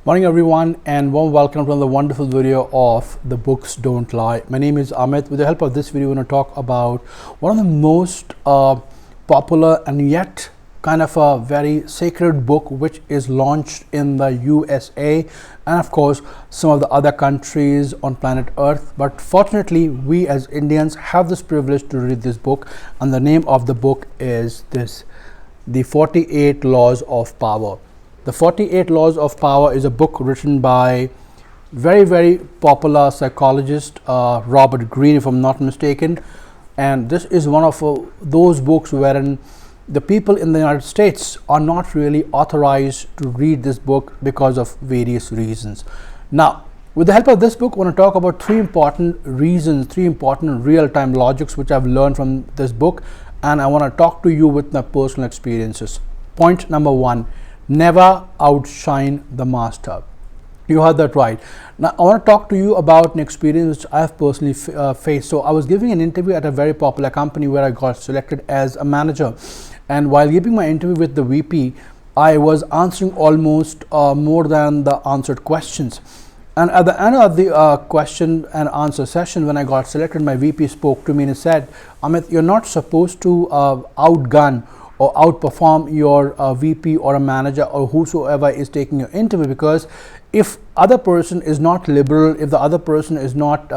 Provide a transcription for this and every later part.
Morning everyone, and warm welcome to the wonderful video of the books Don't Lie. My name is Amit. With the help of this video, we're going to talk about one of the most popular and yet kind of a very sacred book which is launched in the USA and of course some of the other countries on planet Earth. But fortunately, we as Indians have this privilege to read this book, and the name of the book is this: The 48 Laws of Power. The 48 Laws of Power is a book written by very popular psychologist Robert Greene, if I'm not mistaken. And this is one of those books wherein the people in the United States are not really authorized to read this book because of various reasons. Now, with the help of this book, I want to talk about three important reasons, three important real-time logics which I've learned from this book, and I want to talk to you with my personal experiences. Point number one: never outshine the master. You heard that right. Now, I want to talk to you about an experience which I have personally faced. So, I was giving an interview at a very popular company where I got selected as a manager. And while giving my interview with the VP, I was answering almost more than the answered questions. And at the end of the question and answer session, when I got selected, my VP spoke to me and said, "Amit, you're not supposed to outgun or outperform your VP or a manager or whosoever is taking your interview, because if other person is not liberal, if the other person is not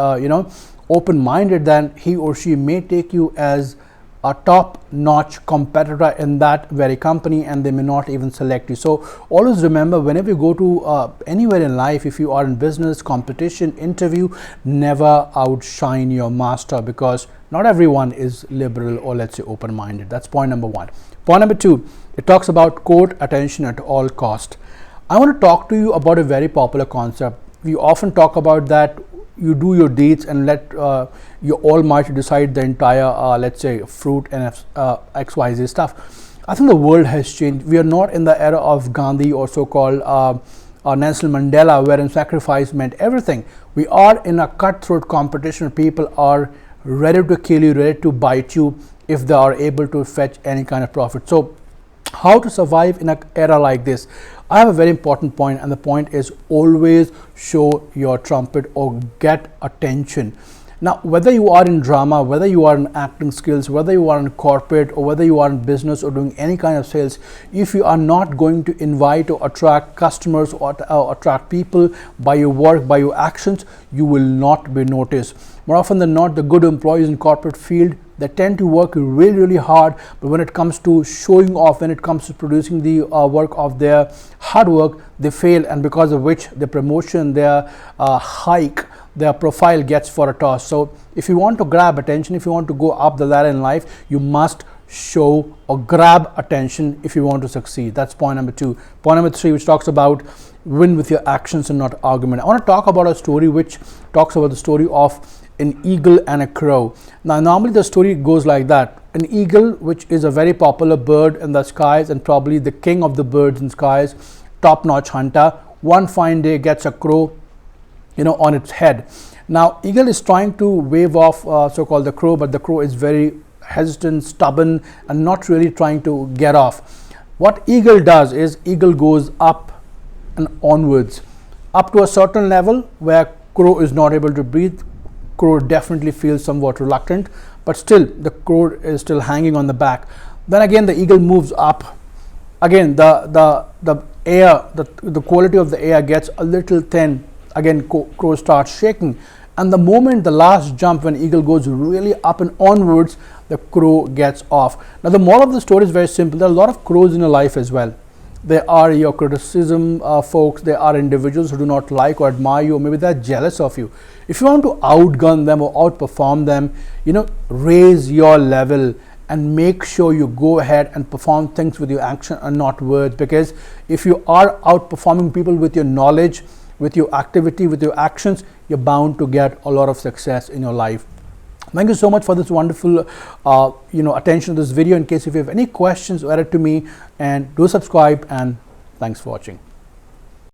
open-minded, then he or she may take you as a top-notch competitor in that very company, and they may not even select you." So always remember, whenever you go to anywhere in life, if you are in business, competition, interview, never outshine your master, because not everyone is liberal or, let's say, open-minded. That's point number one. Point number two, it talks about, quote, attention at all cost. I want to talk to you about a very popular concept. We often talk about that you do your deeds and let your almighty decide the entire, let's say, fruit and XYZ stuff. I think the world has changed. We are not in the era of Gandhi or so-called Nelson Mandela, wherein sacrifice meant everything. We are in a cutthroat competition. People are ready to kill you, ready to bite you if they are able to fetch any kind of profit. So how to survive in an era like this? I have a very important point, and the point is always show your trumpet or get attention. Now, whether you are in drama, whether you are in acting skills, whether you are in corporate, or whether you are in business or doing any kind of sales, if you are not going to invite or attract customers or attract people by your work, by your actions, you will not be noticed. More often than not, the good employees in corporate field, they tend to work really hard, but when it comes to showing off, when it comes to producing the work of their hard work, they fail, and because of which their promotion, their hike, their profile gets for a toss. So if you want to grab attention, if you want to go up the ladder in life, you must show or grab attention if you want to succeed. That's point number two. Point number three, which talks about win with your actions and not argument. I want to talk about a story which talks about the story of an eagle and a crow. Now, normally the story goes like that. An eagle, which is a very popular bird in the skies and probably the king of the birds in skies, top-notch hunter, one fine day gets a crow on its head. Now, eagle is trying to wave off so-called the crow, but the crow is very hesitant, stubborn, and not really trying to get off. What eagle does is eagle goes up and onwards, up to a certain level where crow is not able to breathe. Crow definitely feels somewhat reluctant, but still the crow is still hanging on the back. Then again the eagle moves up. Again the air, the quality of the air gets a little thin. Again crow starts shaking, and the moment the last jump, when eagle goes really up and onwards, the crow gets off. Now, the moral of the story is very simple. There are a lot of crows in your life as well. There are your criticism folks. There are individuals who do not like or admire you, or maybe they're jealous of you. If you want to outgun them or outperform them, raise your level and make sure you go ahead and perform things with your action and not words. Because if you are outperforming people with your knowledge, with your activity, with your actions, you're bound to get a lot of success in your life. Thank you so much for this wonderful attention to this video. In case if you have any questions, write it to me, and do subscribe, and thanks for watching.